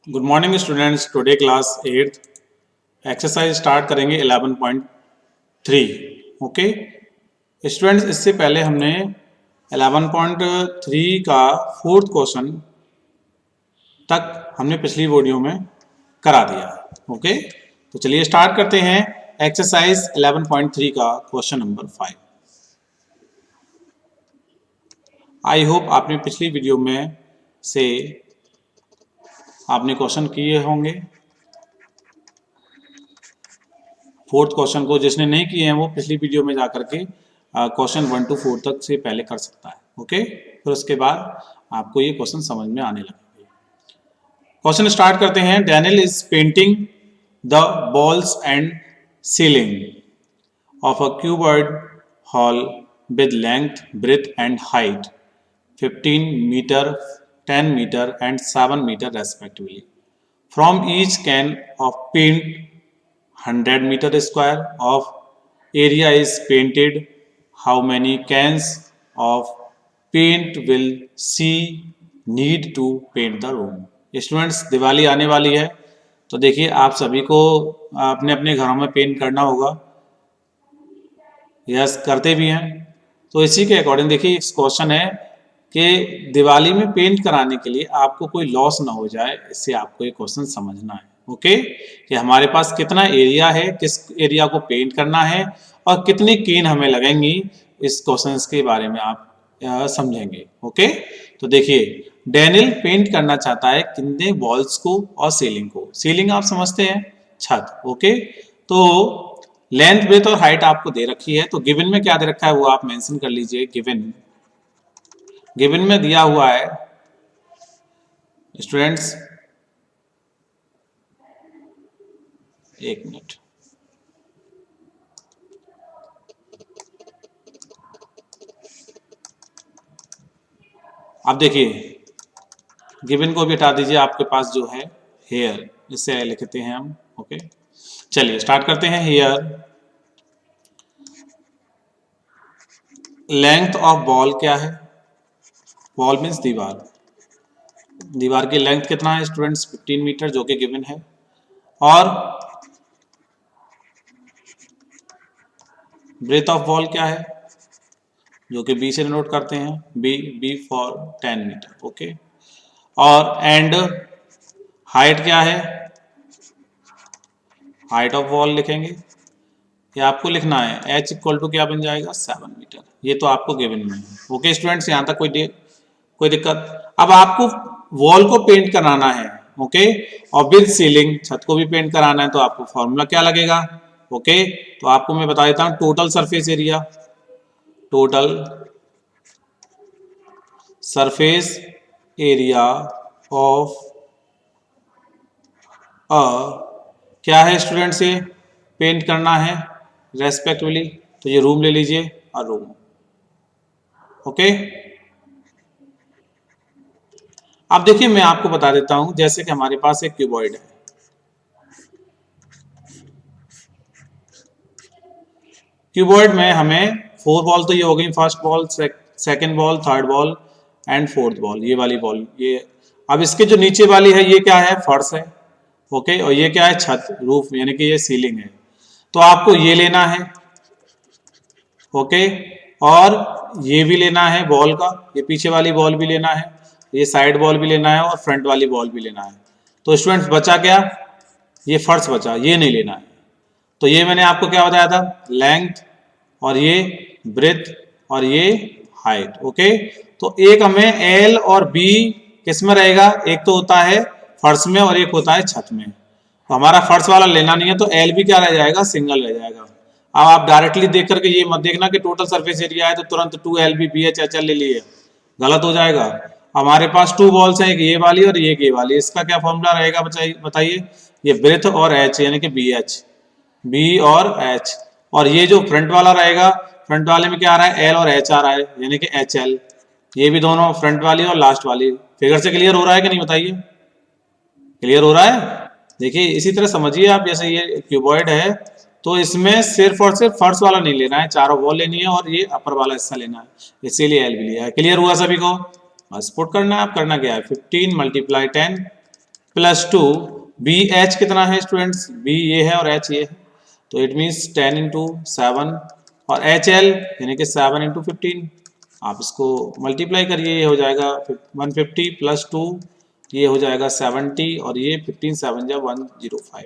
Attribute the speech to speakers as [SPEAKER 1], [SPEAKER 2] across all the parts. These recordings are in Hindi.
[SPEAKER 1] Good morning students. Today class 8th exercise start करेंगे 11.3। ओके स्टूडेंट्स, इससे पहले हमने 11.3 का फोर्थ क्वेश्चन तक हमने पिछली वीडियो में करा दिया है। ओके तो चलिए स्टार्ट करते हैं एक्सरसाइज 11.3 का क्वेश्चन नंबर 5। आई होप आपने पिछली वीडियो में से आपने क्वेश्चन किए होंगे। फोर्थ क्वेश्चन को जिसने नहीं किए हैं वो पिछली वीडियो में जाकर के क्वेश्चन 1 to 4 तक से पहले कर सकता है। ओके फिर उसके बाद आपको ये क्वेश्चन समझ में आने लगेंगे। क्वेश्चन स्टार्ट करते हैं। Daniel is painting the walls and ceiling of a cuboid hall with length, breadth and height 15 meter, 10 meter and 7 meter respectively. From each can of paint 100 meter square of area is painted. How many cans of paint will she need to paint the room? Students, Diwali आने वाली है तो देखिए आप सभी को अपने अपने घरों में पेंट करना होगा। यस, करते भी हैं। तो इसी के अकॉर्डिंग देखिए इस क्वेश्चन है कि दिवाली में पेंट कराने के लिए आपको कोई लॉस ना हो जाए, इससे आपको ये क्वेश्चन समझना है। ओके कि हमारे पास कितना एरिया है, किस एरिया को पेंट करना है और कितनी केन हमें लगेंगी, इस क्वेश्चन के बारे में आप समझेंगे। ओके तो देखिए डैनियल पेंट करना चाहता है कितने वॉल्स को और सीलिंग को। सीलिंग आप समझते हैं, छत। ओके तो लेंथ, ब्रेथ और हाइट आपको दे रखी है। तो गिवन में क्या दे रखा है वो आप मेंशन कर लीजिए। गिवन में दिया हुआ है स्टूडेंट्स, एक मिनट, आप देखिए गिवन को भी हटा दीजिए। आपके पास जो है हेयर, इससे लिखते हैं हम। ओके चलिए स्टार्ट करते हैं। हेयर लेंथ ऑफ बॉल क्या है? बॉल मीन्स दीवार। दीवार की लेंथ कितना है स्टूडेंट्स? 15 मीटर, जो कि गिवन है। और ब्रेथ ऑफ बॉल क्या है, जो कि बी से नोट करते हैं। B for 10 metre. ओके और एंड हाइट क्या है? हाइट ऑफ वॉल लिखेंगे। ये आपको लिखना है h इक्वल टू क्या बन जाएगा? 7 मीटर। ये तो आपको गिवन में है। ओके स्टूडेंट्स, यहाँ तक कोई दिक्कत? अब आपको वॉल को पेंट कराना है। ओके और विद सीलिंग, छत को भी पेंट कराना है। तो आपको फॉर्मूला क्या लगेगा? ओके तो आपको मैं बता देता हूँ। Total surface area, total surface area of a क्या है स्टूडेंट्स? ये पेंट करना है रेस्पेक्टिवली, तो ये रूम ले लीजिए और रूम। ओके अब देखिए मैं आपको बता देता हूं, जैसे कि हमारे पास एक क्यूबॉइड है। क्यूबॉइड में हमें 4 बॉल तो ये हो गई, first ball, second ball, third ball and fourth ball, ये वाली बॉल। ये अब इसके जो नीचे वाली है ये क्या है? फर्श है। ओके और ये क्या है? छत, रूफ, यानी कि ये सीलिंग है। तो आपको ये लेना है। ओके और ये भी लेना है बॉल का, ये पीछे वाली बॉल भी लेना है, ये साइड बॉल भी लेना है और फ्रंट वाली बॉल भी लेना है। तो स्टूडेंट्स बचा क्या? ये फर्श बचा, ये नहीं लेना है। तो ये मैंने आपको क्या बताया था? लेंथ और ये ब्रेथ और ये हाइट। ओके तो एक हमें एल और बी किस में रहेगा? एक तो होता है फर्श में और एक होता है छत में। तो हमारा फर्श वाला लेना नहीं है, तो एल भी क्या रह जाएगा? सिंगल रह जाएगा। अब आप डायरेक्टली देख करके ये मत देखना कि टोटल सरफेस एरिया है तो तुरंत 2LB BH HL ले लिए, गलत हो जाएगा। हमारे पास 2 बॉल्स हैं, एक ये वाली और एक ये वाली। इसका क्या फॉर्मूला रहेगा बताइए? ये ब्रेथ और एच, यानी कि बी और एच। और ये जो फ्रंट वाला रहेगा, फ्रंट वाले में क्या आ रहा है? एल और एच आ रहा है, यानी कि HL। ये भी दोनों, फ्रंट वाली और लास्ट वाली। फिगर से क्लियर हो रहा है कि नहीं बताइए? क्लियर हो रहा है? देखिए इसी तरह समझिए आप, जैसे ये क्यूबॉइड है तो इसमें सिर्फ और सिर्फ फर्श वाला नहीं लेना है, चारों वॉल लेनी है और ये अपर वाला हिस्सा लेना है, इसीलिए एल भी लिया है। क्लियर हुआ सभी को? बस पुट करना है। आप करना क्या है? 15 × 10 प्लस 2, बी एच कितना है स्टूडेंट्स, बी ये है और एच ये है, तो इट मीन्स 10 इंटू 7 और एच एल यानी कि 7 इंटू 15। आप इसको मल्टीप्लाई करिए, ये हो जाएगा 150 प्लस 2, ये हो जाएगा 70 और ये 15 7 जा 105।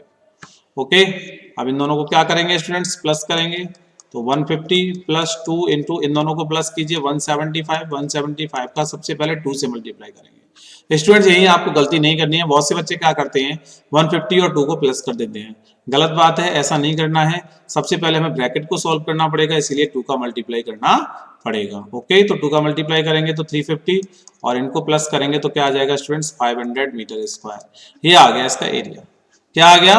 [SPEAKER 1] ओके, अब इन दोनों को क्या करेंगे स्टूडेंट्स, प्लस करेंगे, तो 150 प्लस 2 इंटू इन दोनों को प्लस कीजिए 175, 175 का सबसे पहले 2 से मल्टीप्लाई करेंगे। स्टूडेंट्स यही आपको गलती नहीं करनी है, बहुत से बच्चे क्या करते हैं 150 और 2 को प्लस कर देते हैं, गलत बात है, ऐसा नहीं करना है। सबसे पहले हमें ब्रैकेट को सॉल्व करना पड़ेगा, इसीलिए 2 का मल्टीप्लाई करना पड़ेगा। ओके, तो 2 का मल्टीप्लाई करेंगे तो 350 और इनको प्लस करेंगे तो क्या आ जाएगा स्टूडेंट्स 500 मीटर स्क्वायर। ये आ गया इसका एरिया। क्या आ गया,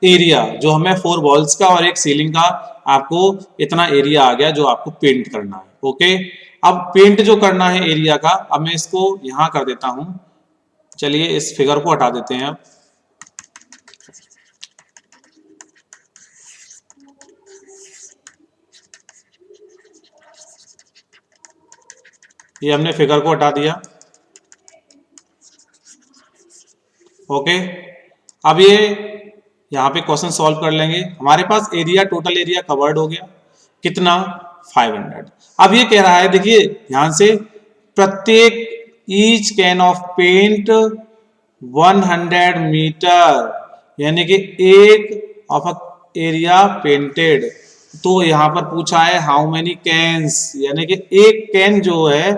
[SPEAKER 1] एरिया, जो हमें 4 वॉल्स का और एक सीलिंग का आपको इतना एरिया आ गया जो आपको पेंट करना है। ओके, अब पेंट जो करना है एरिया का, अब मैं इसको यहां कर देता हूं, चलिए इस फिगर को हटा देते हैं। अब ये हमने फिगर को हटा दिया। ओके, अब ये यहाँ पे क्वेश्चन सॉल्व कर लेंगे। हमारे पास एरिया, टोटल एरिया कवर्ड हो गया, कितना 500। अब ये कह रहा है, देखिए ध्यान से, प्रत्येक each can of paint 100 metre, यानी कि एक ऑफ एरिया पेंटेड। तो यहाँ पर पूछा है हाउ मेनी कैंस, यानी कि एक कैन जो है,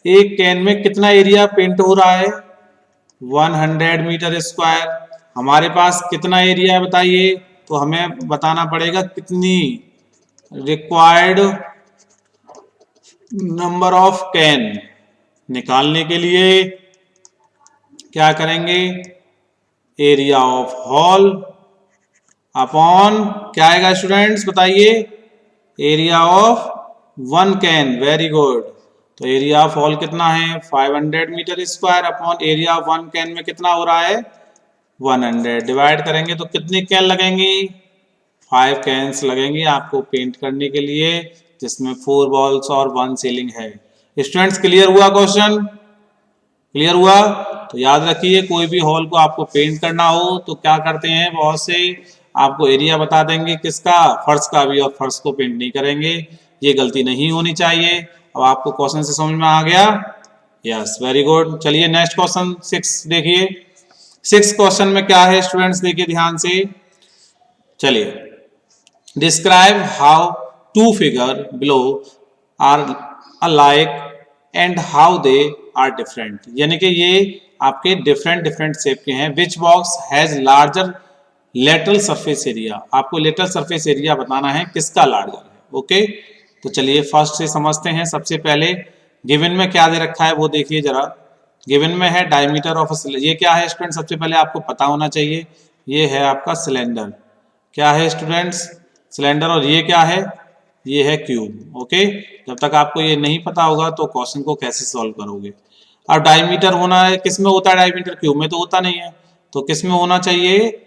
[SPEAKER 1] एक कैन में कितना एरिया पेंट हो रहा है 100 मीटर स्क्वायर। हमारे पास कितना एरिया है बताइए, तो हमें बताना पड़ेगा कितनी रिक्वायर्ड नंबर ऑफ कैन। निकालने के लिए क्या करेंगे, एरिया ऑफ हॉल अपॉन क्या आएगा स्टूडेंट्स बताइए, area of 1 can. Very good, तो एरिया ऑफ हॉल कितना है 500 metre square upon area of 1 can में कितना हो रहा है 100। डिवाइड करेंगे तो कितनी कैन लगेंगी, 5 कैन्स लगेंगी आपको पेंट करने के लिए, जिसमें 4 वॉल्स और 1 सीलिंग है। स्टूडेंट्स क्लियर हुआ क्वेश्चन, क्लियर हुआ? तो याद रखिए, कोई भी हॉल को आपको पेंट करना हो तो क्या करते हैं, बहुत से आपको एरिया बता देंगे किसका, फर्श का भी, और फर्श को पेंट नहीं करेंगे। ये गलती नहीं होनी चाहिए। अब आपको क्वेश्चन से समझ में आ गया? Yes, very good. चलिए नेक्स्ट क्वेश्चन 6 देखिए। 6 क्वेश्चन में क्या है स्टूडेंट्स, देखिए ध्यान से। चलिए, describe how two figure below are alike and how they are different, यानी कि ये आपके डिफरेंट डिफरेंट शेप के हैं। Which box has larger lateral surface area, आपको लेटरल सरफेस एरिया बताना है किसका लार्जर है। ओके, तो चलिए फर्स्ट से समझते हैं। सबसे पहले गिवन में क्या दे रखा है वो देखिए जरा। गिवन में है डायमीटर ऑफ, ये क्या है स्टूडेंट, सबसे पहले आपको पता होना चाहिए। ये है आपका सिलेंडर। क्या है स्टूडेंट्स, सिलेंडर। और ये क्या है, ये है क्यूब। ओके, जब तक आपको ये नहीं पता होगा तो क्वेश्चन को कैसे सॉल्व करोगे। अब डायमीटर होना है, किस में होता है डायमीटर, क्यूब में तो होता नहीं है, तो किस में होना चाहिए,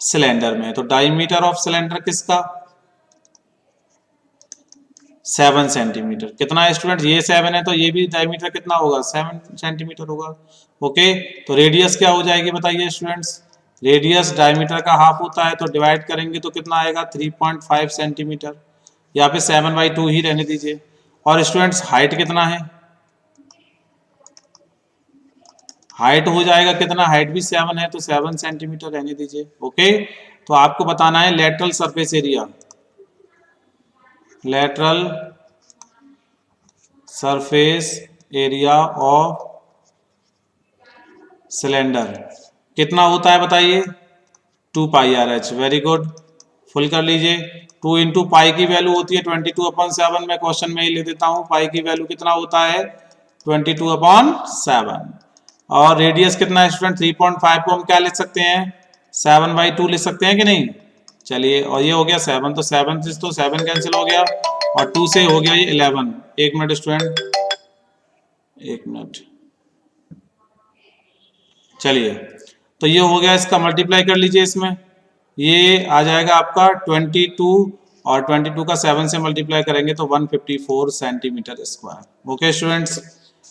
[SPEAKER 1] सिलेंडर में। तो डायमीटर ऑफ सिलेंडर किसका, 7 सेंटीमीटर। कितना है स्टूडेंट, ये 7 है तो ये भी डायमीटर कितना होगा 7 सेंटीमीटर होगा। ओके, तो रेडियस क्या हो जाएगी बताइए स्टूडेंट्स, रेडियस डायमीटर का हाफ होता है, तो डिवाइड करेंगे तो कितना आएगा 3.5 सेंटीमीटर। यहाँ पे 7/2 ही रहने दीजिए। और स्टूडेंट्स हाइट कितना है, हाइट हो जाएगा कितना, हाइट भी 7 है तो 7 सेंटीमीटर रहने दीजिए। ओके, तो आपको बताना है lateral surface area, lateral surface area of cylinder कितना होता है बताइए, 2πRH। वेरी गुड, फुल कर लीजिए। 2 इंटू पाई की वैल्यू होती है 22/7, मैं क्वेश्चन में ही ले देता हूं। पाई की वैल्यू कितना होता है 22/7। और रेडियस कितना है स्टूडेंट, 3.5 को हम क्या लिख सकते हैं 7/2 लिख सकते हैं कि नहीं। चलिए, और ये हो गया 7, तो 7 से तो 7 कैंसिल हो गया, और 2 से हो गया ये 11। एक मिनट स्टूडेंट, एक मिनट। चलिए, तो ये हो गया, इसका मल्टीप्लाई कर लीजिए इसमें, ये आ जाएगा आपका 22, और 22 का 7 से मल्टीप्लाई करेंगे तो 154 सेंटीमीटर स्क्वायर। ओके स्टूडेंट्स,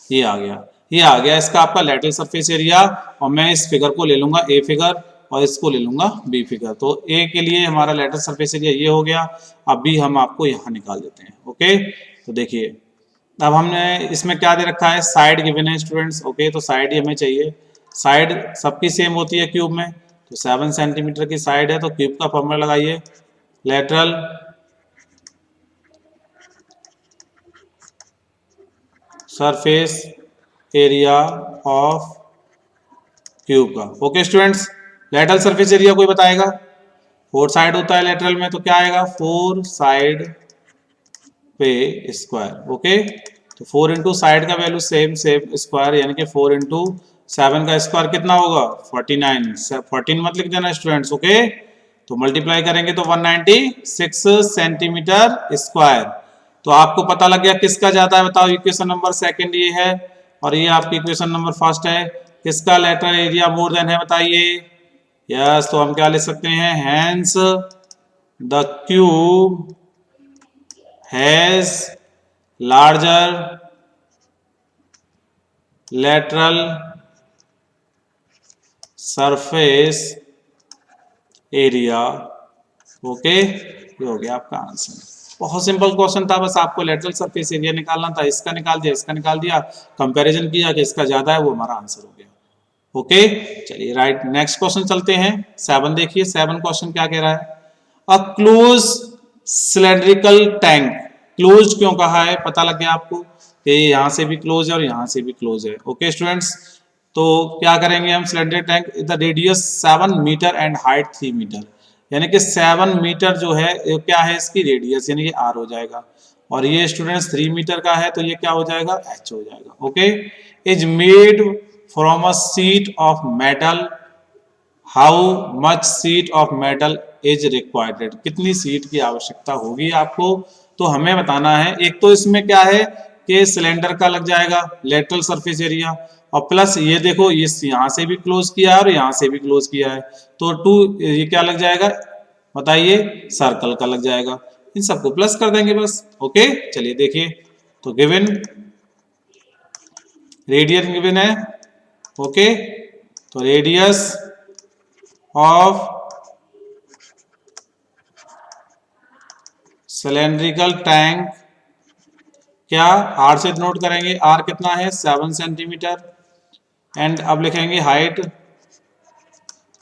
[SPEAKER 1] ये आ गया। ये आ गया इसका आपका लेटरल सरफेस एरिया। और मैं इस फिगर को ले लूंगा ए फिगर और इसको ले लूंगा बी फिगर। तो ए के लिए हमारा लेटरल सरफेस एरिया ये हो गया। अब बी हम आपको यहाँ निकाल देते हैं। ओके, तो देखिए अब हमने इसमें क्या दे रखा है, साइड गिवन है स्टूडेंट्स। ओके, तो साइड ही हमें चाहिए। साइड सबकी सेम होती है क्यूब में, तो 7 सेंटीमीटर की साइड है, तो क्यूब का फॉर्मूला लगाइए, lateral surface area of cube का। Okay students, lateral surface area कोई बताएगा? 4 साइड होता है लेटरल में, तो क्या आएगा 4 साइड पे स्क्वायर। ओके, तो 4 इंटू साइड का वैल्यू सेम सेम स्क्वायर, यानी कि 4 इंटू 7 का स्क्वायर कितना होगा 49। 14 मत लिख देना स्टूडेंट्स। ओके, तो मल्टीप्लाई करेंगे तो 196 सेंटीमीटर स्क्वायर। तो आपको पता लग गया किसका ज्यादा है, बताओ। इक्वेशन नंबर सेकंड ये है और ये आपकी इक्वेशन नंबर फर्स्ट है। किसका लेटरल एरिया मोर देन है बताइए। यस, तो हम क्या लिख सकते हैं, hence the cube has larger lateral surface area। Okay, ये हो गया आपका आंसर। बहुत सिंपल क्वेश्चन था, बस आपको लेटरल सरफेस एरिया निकालना था। इसका निकाल दिया, इसका निकाल दिया, कंपैरिजन किया कि इसका ज्यादा है, वो हमारा आंसर हो गया। ओके, चलिए राइट, नेक्स्ट क्वेश्चन चलते हैं। 7 देखिए, 7 क्वेश्चन क्या कह रहा है, a close cylindrical tank. Close क्यों कहा है, पता लग गया आपको कि यहाँ से भी क्लोज है और यहाँ से भी क्लोज है। ओके स्टूडेंट्स, तो क्या करेंगे हम, cylinder tank the radius 7 metre and height 3 metre, यानी कि 7 मीटर जो है क्या है इसकी रेडियस, यानी कि आर हो जाएगा। और ये स्टूडेंट्स 3 मीटर का है, तो ये क्या हो जाएगा, एच हो जाएगा। Okay, is made from a sheet of metal, how much sheet of metal is required, कितनी शीट की आवश्यकता होगी आपको, तो हमें बताना है। एक तो इसमें क्या है कि सिलेंडर का लग जाएगा लेटरल सरफेस एरिया, और प्लस ये देखो इस यहाँ से भी क्लोज किया है और यहाँ से भी क्लोज किया है, तो टू ये क्या लग जाएगा बताइए, सर्कल का लग जाएगा। इन सबको प्लस कर देंगे बस। ओके, चलिए देखिए, तो गिवन रेडियस गिवन है। ओके, तो रेडियस ऑफ सिलेंड्रिकल टैंक क्या, आर से नोट करेंगे, आर कितना है 7 सेंटीमीटर। एंड अब लिखेंगे height,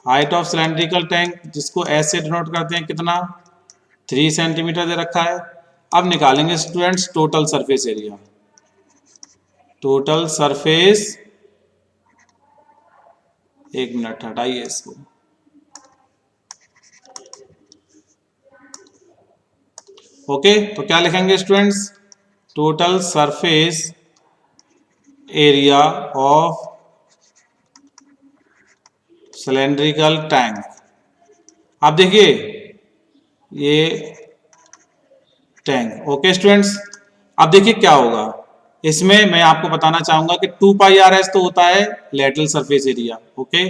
[SPEAKER 1] height of cylindrical tank जिसको एस से डिनोट करते हैं कितना 3 सेंटीमीटर दे रखा है। अब निकालेंगे students total surface area, total surface, एक मिनट हटाइए इसको, ओके, तो क्या लिखेंगे students, total surface area of cylindrical tank. आप देखिए ये टैंक। ओके स्टूडेंट्स, अब देखिए क्या होगा इसमें, मैं आपको बताना चाहूंगा कि 2 पाई आर एस तो होता है लेटरल सरफेस एरिया। ओके,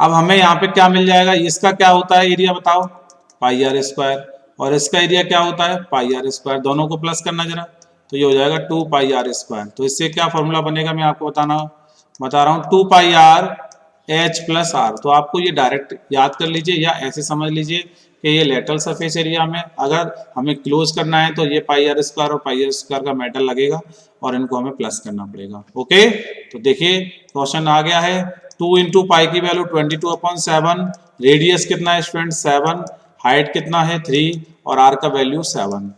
[SPEAKER 1] अब हमें यहाँ पे क्या मिल जाएगा, इसका क्या होता है एरिया बताओ, पाई आर स्क्वायर, और इसका एरिया क्या होता है पाई आर स्क्वायर, दोनों को प्लस करना जरा, तो ये हो जाएगा 2 पाई आर स्क्वायर। तो इससे क्या फॉर्मूला बनेगा, मैं आपको बता रहा हूँ 2 पाई आर एच प्लस आर। तो आपको ये डायरेक्ट याद कर लीजिए या ऐसे समझ लीजिए कि ये लेटरल सरफेस एरिया में अगर हमें क्लोज करना है तो ये पाई आर स्क्वायर और पाई आर स्क्वायर का मेटल लगेगा और इनको हमें प्लस करना पड़ेगा। ओके, तो देखिए क्वेश्चन आ गया है, 2 इंटू पाई की वैल्यू 22/7, रेडियस कितना है स्टूडेंट 7, हाइट कितना है 3 और आर का वैल्यू 7।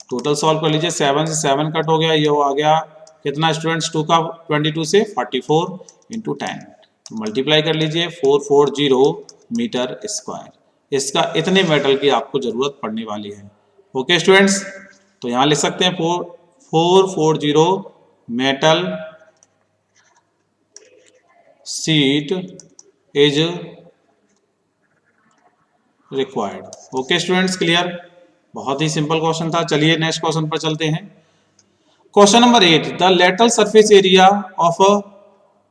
[SPEAKER 1] टोटल सॉल्व कर लीजिए, 7 से 7 कट हो गया, ये आ गया कितना स्टूडेंट्स 2 का 22 से 44 इंटू 10, तो मल्टीप्लाई कर लीजिए 440 मीटर स्क्वायर। इसका इतने मेटल की आपको जरूरत पड़ने वाली है। ओके स्टूडेंट्स, तो यहां लिख सकते हैं 440 metal sheet is required. Okay students, clear, बहुत ही सिंपल क्वेश्चन था। चलिए नेक्स्ट क्वेश्चन पर चलते हैं। Question number 8, the lateral surface area of a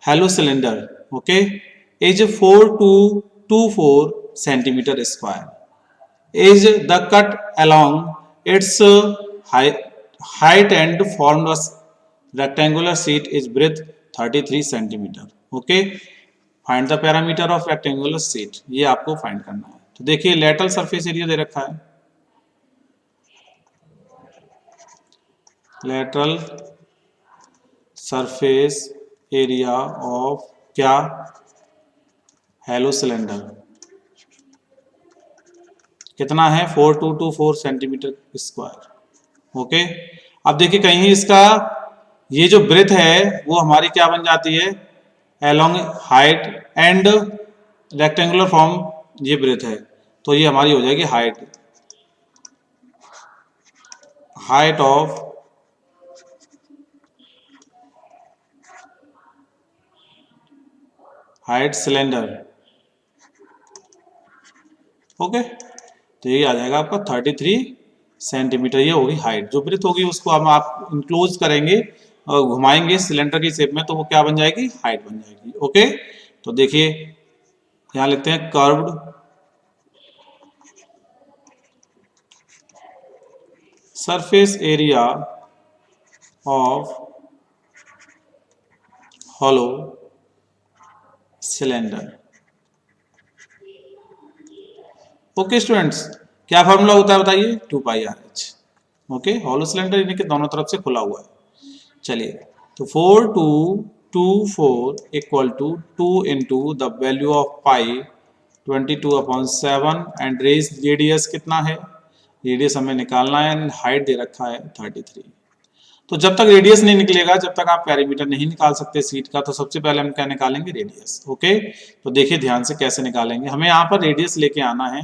[SPEAKER 1] hollow cylinder, okay, is 4224 centimetre square, is the cut along its height and formed a rectangular sheet is breadth 33 centimetre. Okay, find the parameter of rectangular sheet, ये आपको फाइंड करना है। तो देखिए लेटरल सरफेस एरिया दे रखा है, लेटरल सरफेस एरिया ऑफ क्या, हेलो सिलेंडर, कितना है 4224 सेंटीमीटर स्क्वायर। ओके, अब देखिए कहीं इसका ये जो ब्रेथ है वो हमारी क्या बन जाती है, along height and rectangular form, ये ब्रेथ है तो ये हमारी हो जाएगी height, height of height cylinder. Okay, तो ये आ जाएगा आपका 33 सेंटीमीटर, ये होगी हाइट। जो ब्रेथ होगी उसको हम आप इंक्लोज करेंगे और घुमाएंगे सिलेंडर की शेप में, तो वो क्या बन जाएगी, हाइट बन जाएगी। ओके, तो देखिए यहाँ लिखते हैं curved surface area of hollow cylinder. Okay students, क्या फॉर्मूला होता है बताइए, 2πRH। ओके, हॉलो सिलेंडर यानी कि दोनों तरफ से खुला हुआ है। चलिए, तो 4224 equal to 2 into the value of pi 22/7 and radius कितना है, रेडियस हमें निकालना है एंड हाइट दे रखा है 33। तो जब तक रेडियस नहीं निकलेगा, जब तक आप पैरामीटर नहीं निकाल सकते सीट का, तो सबसे पहले हम क्या निकालेंगे, रेडियस। ओके, तो देखिए ध्यान से कैसे निकालेंगे, हमें यहाँ पर रेडियस लेके आना है,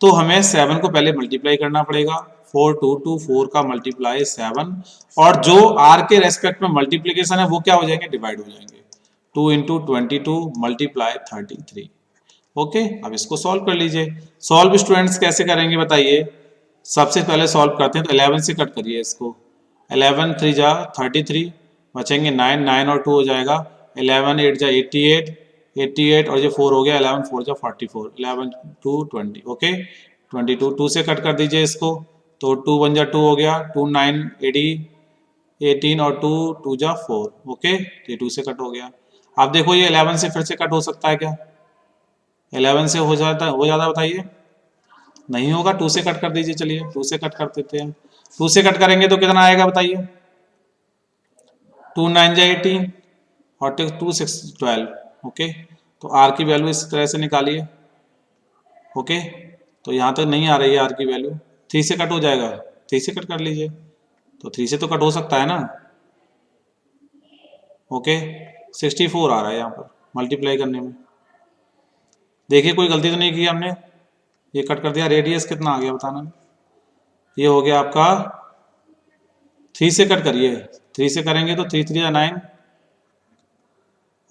[SPEAKER 1] तो हमें 7 को पहले मल्टीप्लाई करना पड़ेगा, 4224 का मल्टीप्लाई 7, और जो आर के रेस्पेक्ट में मल्टीप्लीकेशन है वो क्या हो जाएंगे, डिवाइड हो जाएंगे, 2 इंटू 22 मल्टीप्लाई 33। ओके, अब इसको सॉल्व कर लीजिए। सॉल्व स्टूडेंट्स कैसे करेंगे बताइए, सबसे पहले सॉल्व करते हैं, तो 11 से कट करिए इसको, 11 3 जा 33, बचेंगे 9, 9 और 2 हो जाएगा 11, 8 जा 88, 88 और ये 4 हो गया, 11 4 जा 44, 11 2 20। ओके, 22 2 से कट कर दीजिए इसको, तो 2 1 जा 2 हो गया, 2 9 80, 18 और 2 2 जा 4। ओके, तो ये 2 से कट हो गया। आप देखो ये 11 से फिर से कट हो सकता है क्या, 11 से हो जाता बताइए, नहीं होगा, 2 से कट कर दीजिए, चलिए 2 से कट कर देते हैं। 2 से कट करेंगे तो कितना आएगा बताइए, 2 9 जा 18 और 2 6 12। ओके, तो आर की वैल्यू इस तरह से निकालिए। ओके, तो यहाँ तक नहीं आ रही है आर की वैल्यू, 3 से कट हो जाएगा, 3 से कट कर लीजिए, तो 3 से तो कट हो सकता है ना। ओके, 64 आ रहा है यहाँ पर मल्टीप्लाई करने में, देखिए कोई गलती तो नहीं की हमने, ये कट कर दिया, रेडियस कितना आ गया बताना, ये हो गया आपका, 3 से कट करिए, 3 से करेंगे तो 3 3 9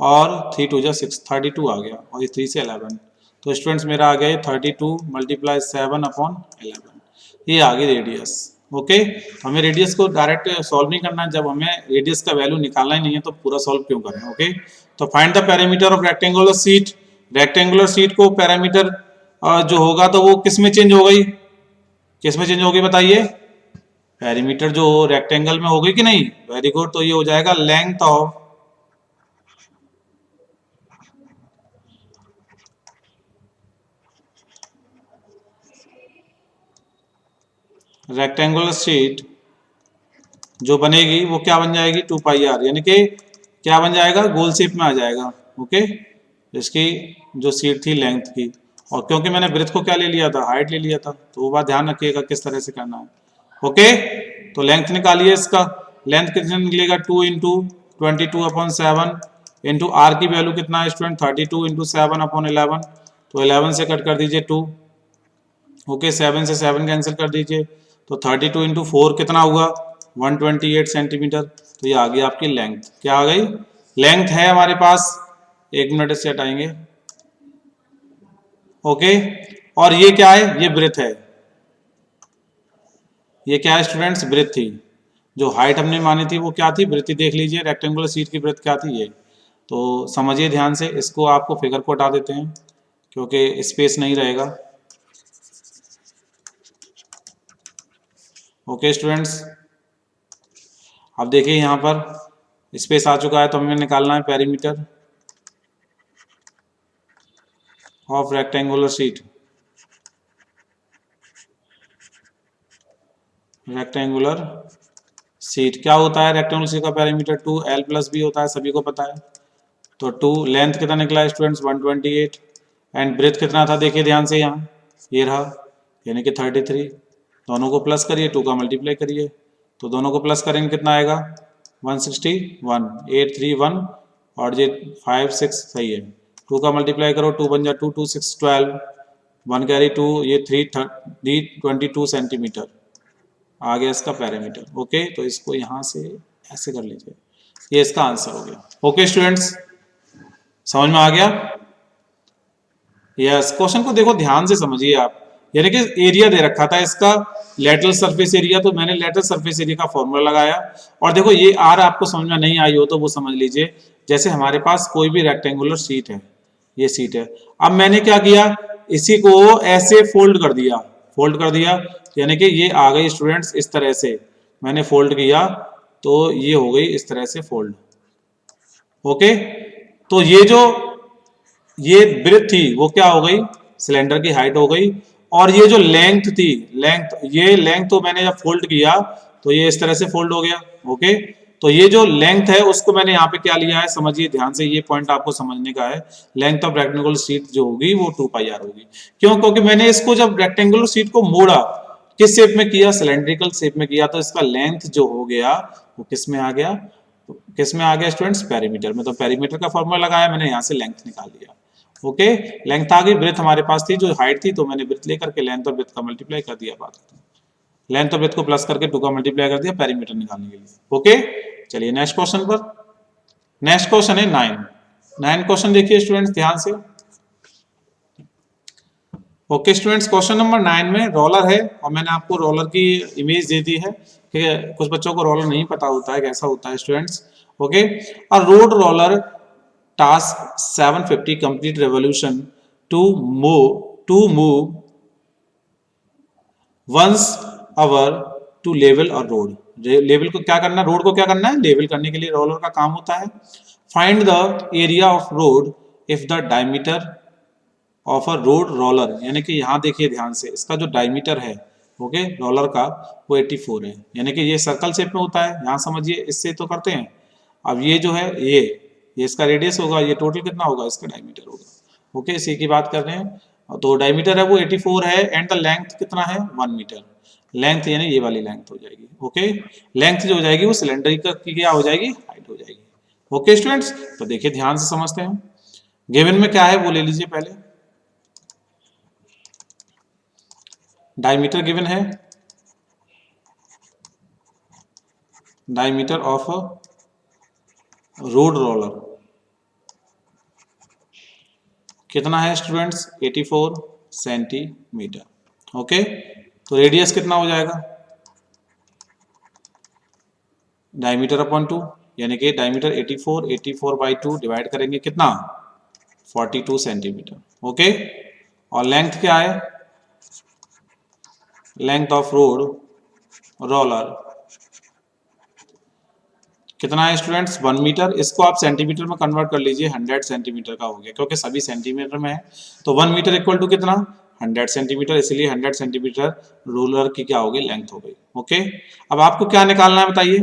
[SPEAKER 1] और 3 2 6, 32 आ गया, और ये 3 से 11, तो स्टूडेंट्स मेरा आ गया 32 मल्टीप्लाई 7/11, ये आ गई रेडियस। ओके, तो हमें रेडियस को डायरेक्ट सॉल्व नहीं करना है, जब हमें रेडियस का वैल्यू निकालना ही नहीं है तो पूरा सॉल्व क्यों करें। ओके, तो find the parameter of rectangular sheet, rectangular sheet को पैरामीटर जो होगा तो वो किस में चेंज हो गई, किस में चेंज होगी बताइए, पैरामीटर जो रेक्टेंगल में होगी कि नहीं, वेरी गुड, तो ये हो जाएगा लेंथ ऑफ रेक्टेंगुलर शीट जो बनेगी वो क्या बन जाएगी, 2πr, यानी कि क्या बन जाएगा, गोल शेप में आ जाएगा। ओके, इसकी जो शीट थी लेंथ की, और क्योंकि मैंने ब्रेथ को क्या ले लिया था, हाइट ले लिया था, तो वो बात ध्यान रखिएगा किस तरह से करना है। ओके, तो लेंथ निकालिए इसका, लेंथ कितना निकलेगा, 2 इंटू 22/7 इंटू आर की वैल्यू कितना है स्टूडेंट, 32 इंटू 7/11, तो 11 से कट कर दीजिए 2। ओके, 7 से 7 कैंसिल कर दीजिए, तो 32 इंटू 4 कितना हुआ, 128 सेंटीमीटर, तो ये आ गई आपकी लेंथ, क्या आ गई, लेंथ है हमारे पास, 1 मिनट इससे हटाएंगे। ओके, और ये क्या है, ये ब्रेथ है, ये क्या है स्टूडेंट्स, ब्रेथ थी, जो हाइट हमने मानी थी वो क्या थी, ब्रेथ थी। देख लीजिए रेक्टेंगुलर शीट की ब्रेथ क्या थी, ये तो समझिए ध्यान से, इसको आपको फिगर को हटा देते हैं क्योंकि स्पेस नहीं रहेगा। ओके स्टूडेंट्स, अब देखिए यहाँ पर स्पेस आ चुका है तो हमें निकालना है perimeter of rectangular sheet. Rectangular sheet क्या होता है? रेक्टेंगुलर शीट का पेरीमीटर 2l+b होता है, सभी को पता है। तो 2 लेंथ कितना निकला स्टूडेंट्स? 128 एंड ब्रेथ कितना था देखिए ध्यान से, यहाँ ये रहा यानी कि 33। दोनों को प्लस करिए, 2 का मल्टीप्लाई करिए, तो दोनों को प्लस करेंगे कितना आएगा? 161 831 और ये 5 6 सही है। 2 का मल्टीप्लाई करो, 2 बन जा 2 2 6 12 1 कैरी 2 ये 22 सेंटीमीटर आ गया इसका पैरामीटर। ओके, तो इसको यहाँ से ऐसे कर लीजिए, ये इसका आंसर हो गया। ओके स्टूडेंट्स, समझ में आ गया? यस, क्वेश्चन को देखो ध्यान से समझिए आप। यानी कि एरिया दे रखा था इसका लेटरल सरफेस एरिया, तो मैंने लेटरल सरफेस एरिया का फॉर्मूला लगाया। और देखो ये आर आपको समझ में नहीं आई हो तो वो समझ लीजिए, जैसे हमारे पास कोई भी रेक्टेंगुलर शीट है, ये शीट है, अब मैंने क्या किया, इसी को ऐसे फोल्ड कर दिया, फोल्ड कर दिया यानी कि ये आ गई स्टूडेंट्स इस तरह से, मैंने फोल्ड किया तो ये हो गई इस तरह से फोल्ड। ओके, तो ये ब्रेथ थी वो क्या हो गई? सिलेंडर की हाइट हो गई। और ये जो लेंथ थी, ये लेंथ तो मैंने जब फोल्ड किया तो ये इस तरह से फोल्ड हो गया। ओके, तो ये जो लेंथ है उसको मैंने यहाँ पे क्या लिया है, समझिए ध्यान से, ये पॉइंट आपको समझने का है। लेंथ ऑफ रेक्टेंगुलर शीट जो होगी वो 2πr होगी। क्यों? क्योंकि मैंने इसको जब रेक्टेंगुलर शीट को मोड़ा, किस शेप में किया? सिलेंड्रिकल शेप में किया, तो इसका लेंथ जो हो गया वो किस में आ गया? किस में आ गया स्टूडेंट्स? पेरीमीटर में। तो पेरीमीटर का फॉर्मूला लगाया मैंने, यहाँ से लेंथ निकाल लिया। ओके, लेंथ आ गई, ब्रेथ हमारे पास थी जो हाइट थी, तो मैंने ब्रेथ लेकर के लेंथ और ब्रेथ का मल्टीप्लाई कर दिया। बात लेंथ और ब्रेथ को प्लस करके 2 का मल्टीप्लाई कर दिया पेरीमीटर निकालने के लिए। ओके, चलिए नेक्स्ट क्वेश्चन पर। नेक्स्ट क्वेश्चन है 9 क्वेश्चन देखिए स्टूडेंट्स ध्यान से। ओके स्टूडेंट्स, क्वेश्चन नंबर 9 में रोलर है और मैंने आपको रोलर की इमेज दे दी है। ठीक है, कुछ बच्चों को रोलर नहीं पता होता है कैसा होता है students. Okay, a road roller task 750 complete revolution to move once hour to level a road। Level को क्या करना है? रोड को क्या करना है? लेवल करने के लिए रोलर का काम होता है। Find the area of road if the diameter of a road roller, यानी कि यहाँ देखिए ध्यान से, इसका जो डायमीटर है ओके रोलर का वो 84 है, यानी कि ये सर्कल शेप में होता है। यहाँ समझिए, इससे तो करते हैं। अब ये जो है ये इसका रेडियस होगा, ये टोटल कितना होगा? इसका डायमीटर होगा। ओके, इसी की बात कर रहे हैं। तो डायमीटर है वो 84 है एंड द लेंथ कितना है? 1 मीटर। लेंथ यानी ये वाली लेंथ हो जाएगी। ओके, लेंथ जो हो जाएगी वो सिलेंडर की क्या हो जाएगी? हाइट हो जाएगी। ओके स्टूडेंट्स, तो देखिए ध्यान से समझते हैं। गिवन में क्या है वो ले लीजिए पहले। डायमीटर गिवन है, डायमीटर ऑफ रोड रोलर कितना है स्टूडेंट्स? 84 सेंटीमीटर। ओके, तो रेडियस कितना हो जाएगा? डायमीटर अपॉन 2, यानी कि डायमीटर 84 बाई 2 डिवाइड करेंगे कितना? 42 सेंटीमीटर। ओके, और लेंथ क्या है? लेंथ ऑफ रोड रोलर कितना है स्टूडेंट्स? 1 मीटर। इसको आप सेंटीमीटर में कन्वर्ट कर लीजिए, 100 सेंटीमीटर का हो गया, क्योंकि सभी सेंटीमीटर में है। तो 1 मीटर इक्वल टू कितना? 100 सेंटीमीटर, इसलिए 100 सेंटीमीटर रोलर की क्या होगी? लेंथ हो गई। ओके, अब आपको क्या निकालना है बताइए?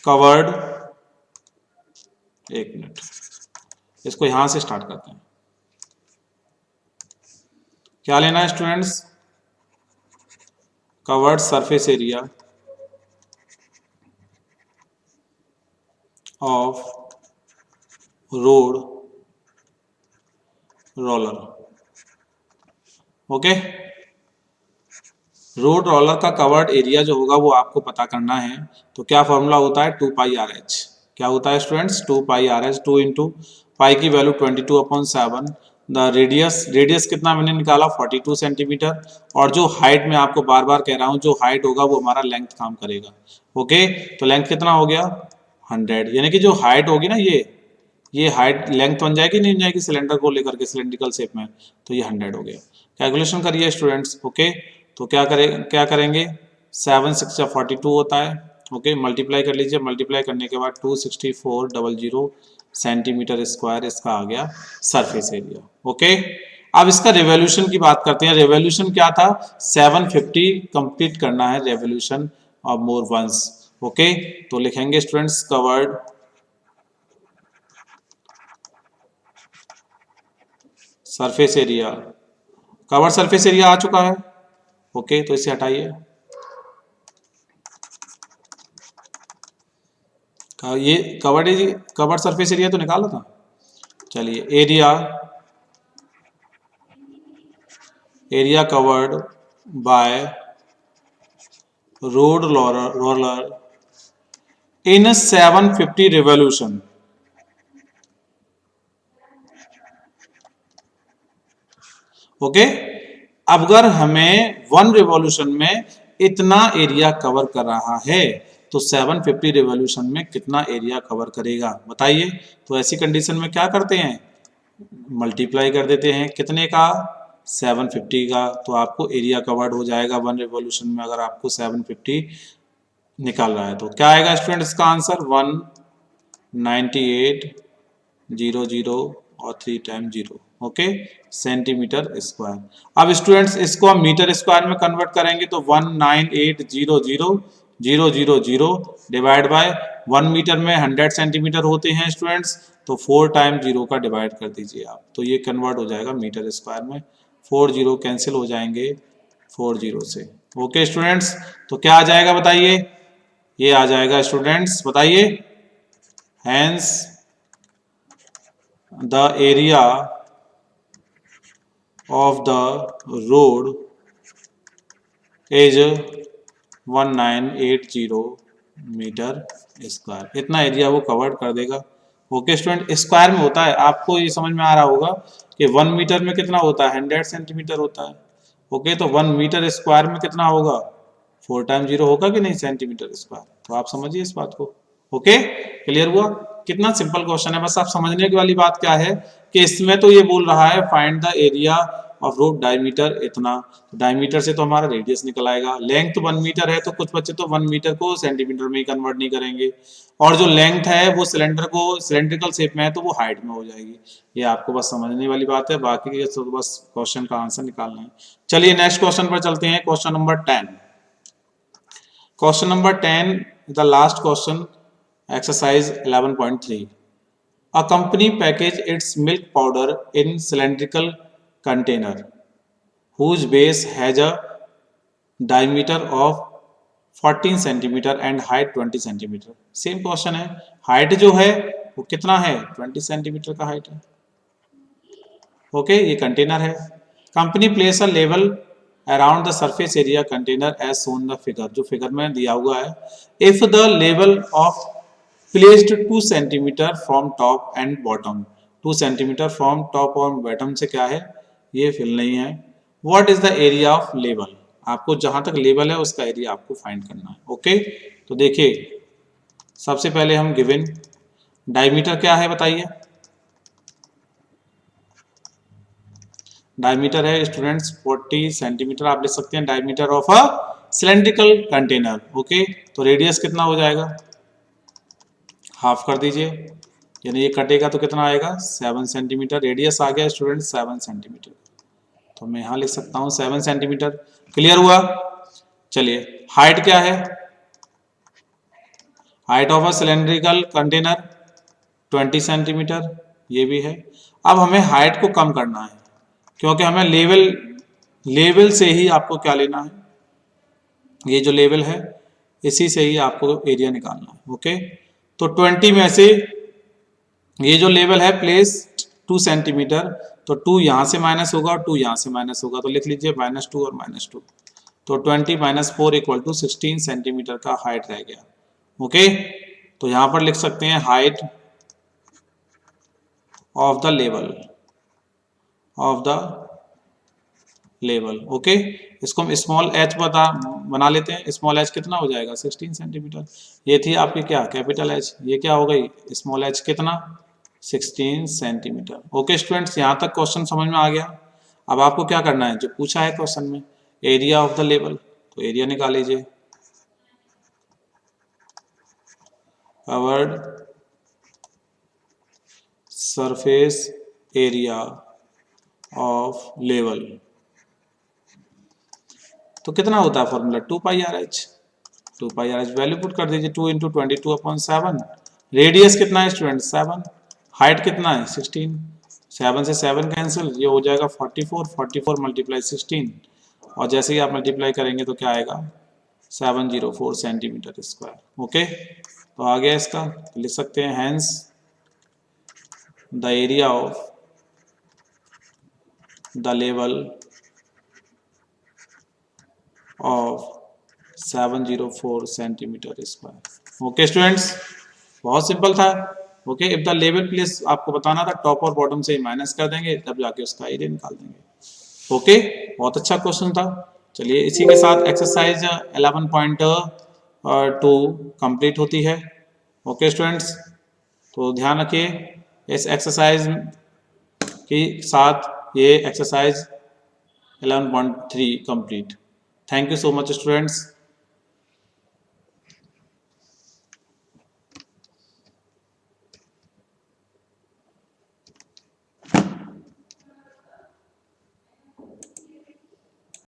[SPEAKER 1] कवर्ड, एक मिनट, इसको यहां से स्टार्ट करते हैं। क्या लेना है students? Covered surface area of road roller. Okay, road roller का कवर्ड एरिया जो होगा वो आपको पता करना है। तो क्या फॉर्मूला होता है? 2πRh। क्या होता है स्टूडेंट्स? 2πRh। 2 इंटू पाई की वैल्यू 22/7। द रेडियस कितना मैंने निकाला? 42 सेंटीमीटर। और जो हाइट में आपको बार बार कह रहा हूं, जो हाइट होगा वो हमारा लेंथ काम करेगा। ओके, तो लेंथ कितना हो गया? 100, यानी कि जो हाइट होगी ना ये हाइट लेंथ बन जाएगी नहीं बन जाएगी सिलेंडर को लेकर के सिलेंड्रिकल शेप में, तो ये 100 हो गया। कैलकुलेशन करिए स्टूडेंट्स। ओके, तो क्या करेंगे? 7 6 या 42 होता है। ओके, मल्टीप्लाई कर लीजिए, मल्टीप्लाई करने के बाद 26400 सेंटीमीटर स्क्वायर इसका आ गया सरफेस एरिया। ओके, अब इसका रेवोल्यूशन की बात करते हैं। रेवोल्यूशन क्या था, 750 कंप्लीट करना है revolution of more once. Okay, तो लिखेंगे students covered surface area, cover surface area आ चुका है। ओके, तो इसे हटाइए। ये कवर्ड सरफेस एरिया तो निकाला था। चलिए, area covered by road roller in 750 revolution. Okay, अगर हमें 1 रिवॉल्यूशन में इतना एरिया कवर कर रहा है तो 750 रिवॉल्यूशन में कितना एरिया कवर करेगा बताइए। तो ऐसी कंडीशन में क्या करते हैं, मल्टीप्लाई कर देते हैं कितने का, 750 का, तो आपको एरिया कवर्ड हो जाएगा 1 रिवॉल्यूशन में। अगर आपको 750 निकाल रहा है तो क्या आएगा स्टूडेंट इसका आंसर, 198,000 और 3 टाइम 0। Okay, centimetre square. अब स्टूडेंट्स इसको हम मीटर स्क्वायर में कन्वर्ट करेंगे तो 198,000 डिवाइड बाय 1 मीटर में 100 सेंटीमीटर होते हैं स्टूडेंट्स, तो 4 टाइम 0 का डिवाइड कर दीजिए आप, तो ये कन्वर्ट हो जाएगा मीटर स्क्वायर में। 4 0 कैंसिल हो जाएंगे 4 0 से। ओके स्टूडेंट्स, तो क्या आ जाएगा बताइए, ये आ जाएगा स्टूडेंट्स बताइए, hence the area of the road is 1980 metre square. इतना एरिया वो कवर कर देगा। ओके स्टूडेंट, स्क्वायर में होता है, आपको ये समझ में आ रहा होगा कि 1 मीटर में कितना होता है, 100 सेंटीमीटर होता है। ओके, तो 1 मीटर स्क्वायर में कितना होगा, 4 टाइम 0 होगा कि नहीं सेंटीमीटर स्क्वायर। तो आप समझिए इस बात को। ओके, क्लियर हुआ, कितना सिंपल क्वेश्चन है। बस आप समझने की वाली बात क्या है कि इसमें तो ये बोल रहा है find the area of road diameter इतना, डायमीटर से तो हमारा रेडियस निकल आएगा। लेंथ 1 मीटर है तो कुछ बच्चे तो 1 मीटर को सेंटीमीटर में ही कन्वर्ट नहीं करेंगे, और जो लेंथ है वो सिलेंड्रिकल शेप में है तो वो हाइट में हो जाएगी। ये आपको बस समझने वाली बात है, बाकी ये तो बस क्वेश्चन का आंसर निकालना है। चलिए नेक्स्ट क्वेश्चन पर चलते हैं, question number 10। Question number 10, the last question, exercise 11.3. A company package its milk powder in cylindrical container whose base has a diameter of 14 cm and height 20 cm. Same question है, हाइट जो है वो कितना है, 20 सेंटीमीटर का हाइट है। ओके, ये कंटेनर है। Company place a level around the surface area container as shown the figure, जो फिगर में दिया हुआ है। If the level of placed 2 cm from top and bottom, 2 cm from top और bottom से क्या है, ये फिल नहीं है। What is the area of level, आपको जहां तक लेवल है उसका एरिया आपको फाइंड करना है। ओके, तो देखिए सबसे पहले हम गिवन डायमीटर क्या है बताइए, डायमीटर है स्टूडेंट्स 40 सेंटीमीटर, आप लिख सकते हैं diameter of a cylindrical container. Okay, तो रेडियस कितना हो जाएगा, हाफ कर दीजिए, यानी ये कटेगा तो कितना आएगा, 7 सेंटीमीटर। रेडियस आ गया स्टूडेंट 7 सेंटीमीटर, तो मैं यहाँ लिख सकता हूँ 7 सेंटीमीटर। क्लियर हुआ। चलिए हाइट क्या है, height of a cylindrical container 20 centimetre, ये भी है। अब हमें हाइट को कम करना है क्योंकि हमें लेवल से ही आपको क्या लेना है, ये जो लेवल है इसी से ही आपको एरिया निकालना है। ओके, तो 20 में से ये जो लेवल है प्लेस 2 सेंटीमीटर, तो 2 यहाँ से माइनस होगा और 2 यहाँ से माइनस होगा, तो लिख लीजिए -2 और -2, तो 20 - 4 = 16 सेंटीमीटर का हाइट रह गया। ओके, तो यहाँ पर लिख सकते हैं height of the level. Okay, इसको हम स्मॉल एच बना लेते हैं। स्मॉल एच कितना हो जाएगा, 16 सेंटीमीटर। ये थी आपकी क्या, कैपिटल एच, ये क्या हो गई स्मॉल एच, कितना 16 सेंटीमीटर। ओके स्टूडेंट्स, यहाँ तक क्वेश्चन समझ में आ गया। अब आपको क्या करना है, जो पूछा है क्वेश्चन में एरिया ऑफ द लेवल, तो एरिया निकाल लीजिए। Covered surface area of level. तो कितना होता है formula 2πRH। 2πRH value put कर दीजिए, 2 इंटू 22/7। रेडियस कितना है स्टूडेंट 7, हाइट कितना है 16, 7 से 7 कैंसिल, ये हो जाएगा 44, 44 मल्टीप्लाई 16 और जैसे ही आप मल्टीप्लाई करेंगे तो क्या आएगा 704 सेंटीमीटर स्क्वायर। ओके, तो आ गया इसका, तो लिख सकते हैं hence the area of the level of 704 centimetre square. Okay students, बहुत सिंपल था। Okay, if the level place आपको बताना था, टॉप और बॉटम से माइनस कर देंगे तब जाके उसका एरिया निकाल देंगे। ओके, बहुत अच्छा क्वेश्चन था। चलिए इसी के साथ एक्सरसाइज 11.2 कंप्लीट होती है। ओके स्टूडेंट्स, तो ध्यान रखिए इस एक्सरसाइज के साथ ये exercise 11.3 complete. Thank you so much students.